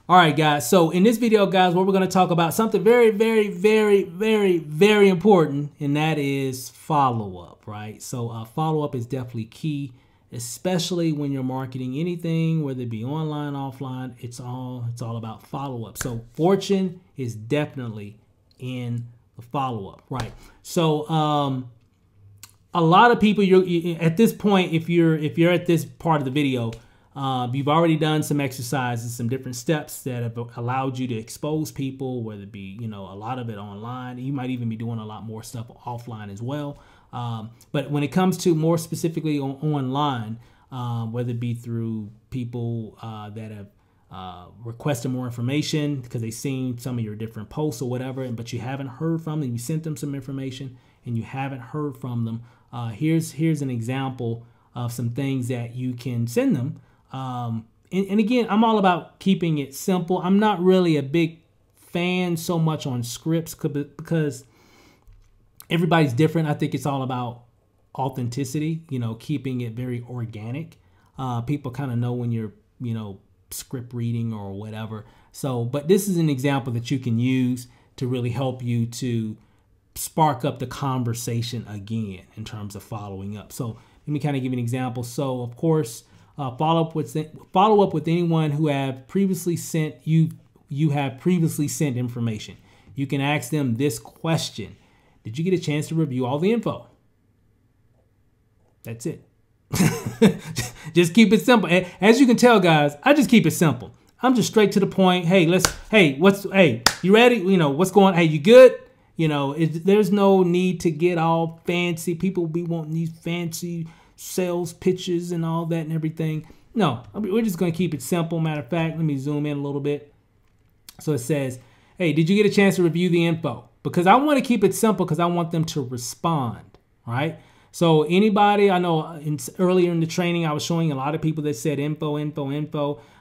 All right, guys. So in this video, guys, what we're going to talk about something very, very, very, very, very important, and that is follow-up, right? So follow-up is definitely key, especially when you're marketing anything, whether it be online, offline. It's all about follow-up. So fortune is definitely in the follow-up, right? So a lot of people, you at this point, if you're at this part of the video, you've already done some exercises, some different steps that have allowed you to expose people, whether it be, a lot of it online. You might even be doing a lot more stuff offline as well. But when it comes to more specifically online, whether it be through people that have requested more information because they've seen some of your different posts or whatever, but you haven't heard from them, you sent them some information and you haven't heard from them. Here's an example of some things that you can send them. And again, I'm all about keeping it simple. I'm not really a big fan so much on scripts because everybody's different. I think it's all about authenticity, keeping it very organic. People kind of know when you're, script reading or whatever. So, but this is an example that you can use to really help you to spark up the conversation again in terms of following up. So let me kind of give you an example. So of course, follow up with anyone who have previously sent you have previously sent information. You can ask them this question: did you get a chance to review all the info? That's it. Just keep it simple. As you can tell, guys, I just keep it simple. I'm just straight to the point. Hey, you ready? What's going on? Hey, you good? There's no need to get all fancy. People be wanting these fancy sales pitches and all that and everything. No, we're just going to keep it simple. Matter of fact, let me zoom in a little bit. So it says, hey, did you get a chance to review the info? Because I want to keep it simple because I want them to respond, right? So anybody, I know earlier in the training, I was showing a lot of people that said info.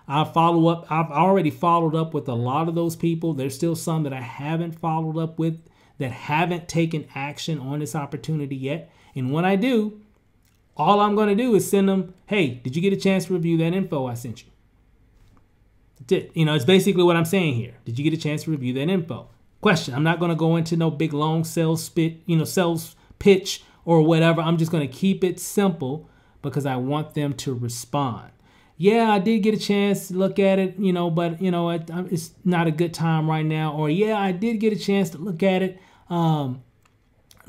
I've already followed up with a lot of those people. There's still some that I haven't followed up with that haven't taken action on this opportunity yet. And when I do, all I'm going to do is send them, hey, did you get a chance to review that info I sent you? That's it. It's basically what I'm saying here. Did you get a chance to review that info? Question. I'm not going to go into no big long sales pitch or whatever. I'm just going to keep it simple because I want them to respond. Yeah, I did get a chance to look at it, but it's not a good time right now. Or yeah, I did get a chance to look at it.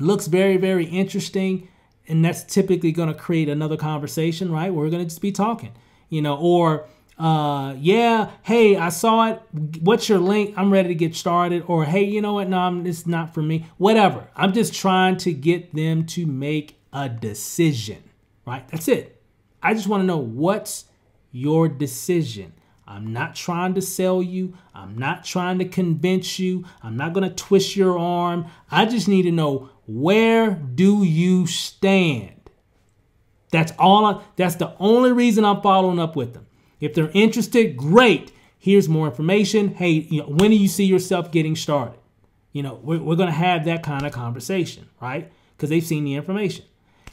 Looks very, very interesting. And that's typically going to create another conversation, right? We're going to just be talking, or yeah, hey, I saw it. What's your link? I'm ready to get started. Or, hey, you know what? No, it's not for me. Whatever. I'm just trying to get them to make a decision, right? That's it. I just want to know what's your decision. I'm not trying to sell you. I'm not trying to convince you. I'm not going to twist your arm. I just need to know, where do you stand? That's all. That's the only reason I'm following up with them. If they're interested, great. Here's more information. Hey, when do you see yourself getting started? We're going to have that kind of conversation, right? Because they've seen the information.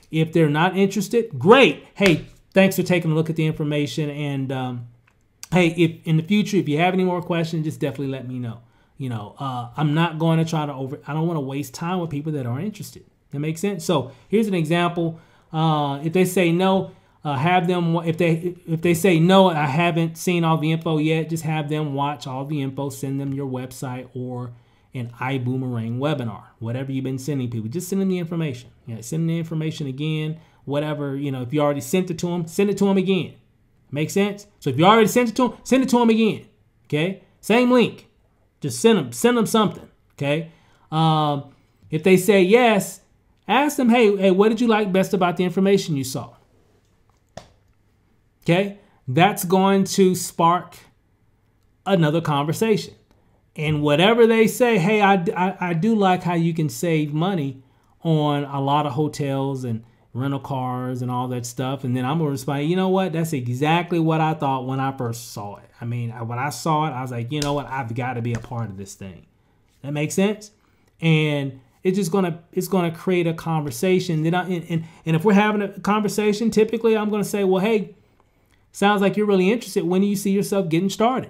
If they're not interested, great. Hey, thanks for taking a look at the information. And hey, if in the future, if you have any more questions, just definitely let me know. I'm not going to try to I don't want to waste time with people that aren't interested. That makes sense? So here's an example. If they say no, have them, if they say no, I haven't seen all the info yet, just have them watch all the info, send them your website or an iBuumerang webinar, whatever you've been sending people, just send them the information. Send them the information again, whatever, if you already sent it to them, send it to them again. Make sense? So if you already sent it to them, send it to them again. Okay. Same link. Just send them something. Okay. If they say yes, ask them, hey, what did you like best about the information you saw? Okay. That's going to spark another conversation. And whatever they say, hey, I do like how you can save money on a lot of hotels and rental cars and all that stuff. And then I'm going to respond, you know what? That's exactly what I thought when I first saw it. I mean, when I saw it, I was like, you know what? I've got to be a part of this thing. That makes sense? And it's just going to create a conversation. And if we're having a conversation, typically I'm going to say, well, hey, sounds like you're really interested. When do you see yourself getting started?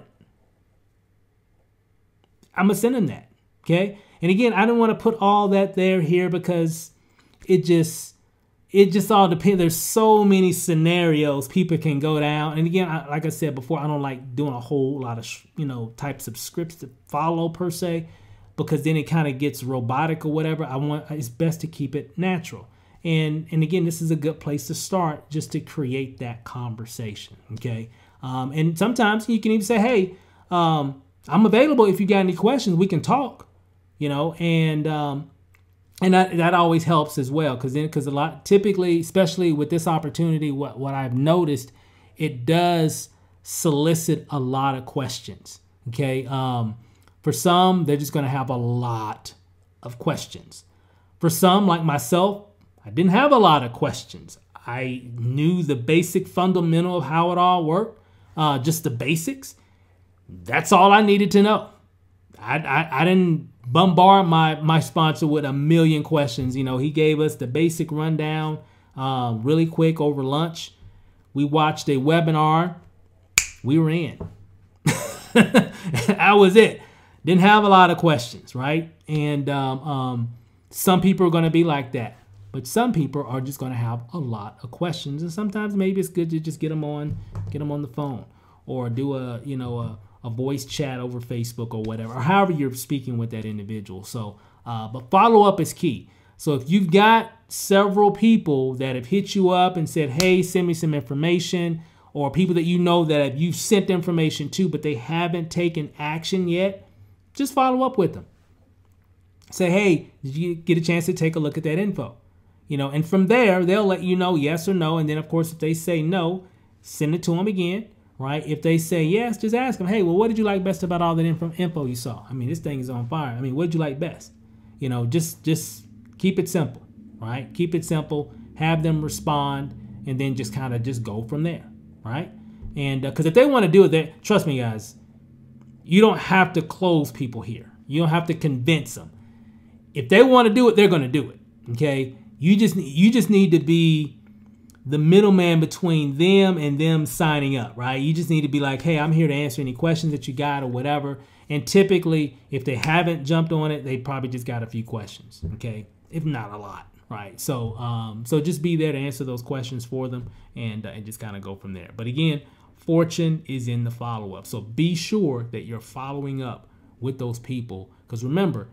I'm going to send them that. Okay. And again, I don't want to put all that there here because it just all depends. There's so many scenarios people can go down. And again, like I said before, I don't like doing a whole lot of, types of scripts to follow per se, because then it kind of gets robotic or whatever. It's best to keep it natural. And again, this is a good place to start just to create that conversation. Okay. And sometimes you can even say, hey, I'm available if you got any questions, we can talk, and that always helps as well. Because a lot, typically, especially with this opportunity, what I've noticed, it does solicit a lot of questions. Okay. For some, they're just going to have a lot of questions. For some, like myself, I didn't have a lot of questions. I knew the basic fundamental of how it all worked, just the basics. That's all I needed to know. I didn't bombard my sponsor with a million questions. He gave us the basic rundown really quick over lunch. We watched a webinar. We were in. That was it. Didn't have a lot of questions, right? And some people are going to be like that. But some people are just going to have a lot of questions. And sometimes maybe it's good to just get them on the phone, or do a voice chat over Facebook or whatever, or however you're speaking with that individual. So, but follow up is key. So if you've got several people that have hit you up and said, hey, send me some information, or people that that you've sent information to, but they haven't taken action yet, just follow up with them. Say, hey, did you get a chance to take a look at that info? And from there, they'll let you know yes or no. And then, of course, if they say no, send it to them again, right? If they say yes, just ask them, hey, well, what did you like best about all that info you saw? I mean, this thing is on fire. I mean, what did you like best? Just keep it simple, right? Keep it simple. Have them respond, and then just kind of just go from there, right? And because if they want to do it, trust me, guys, you don't have to close people here. You don't have to convince them. If they want to do it, they're going to do it, okay? You just need to be the middleman between them and them signing up, right? You just need to be like, hey, I'm here to answer any questions that you got or whatever. And typically, if they haven't jumped on it, they probably just got a few questions, okay? If not a lot, right? So just be there to answer those questions for them, and just kind of go from there. But again, fortune is in the follow-up. So be sure that you're following up with those people, because remember,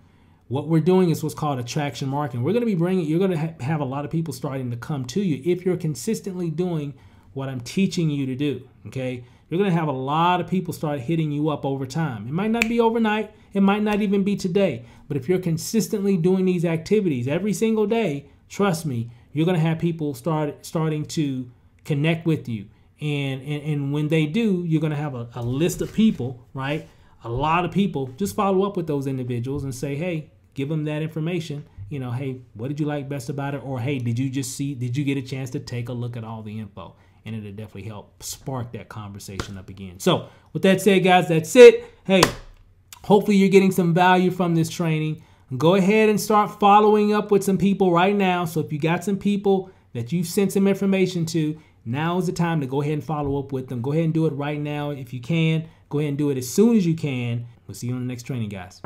what we're doing is what's called attraction marketing. We're going to be you're going to have a lot of people starting to come to you if you're consistently doing what I'm teaching you to do, okay? You're going to have a lot of people start hitting you up over time. It might not be overnight. It might not even be today. But if you're consistently doing these activities every single day, trust me, you're going to have people starting to connect with you. And when they do, you're going to have a list of people, right? A lot of people. Just follow up with those individuals and say, hey, give them that information. Hey, what did you like best about it? Or, hey, did you get a chance to take a look at all the info? And it'll definitely help spark that conversation up again. So with that said, guys, that's it. Hey, hopefully you're getting some value from this training. Go ahead and start following up with some people right now. So if you got some people that you've sent some information to, now is the time to go ahead and follow up with them. Go ahead and do it right now if you can. Go ahead and do it as soon as you can. We'll see you on the next training, guys.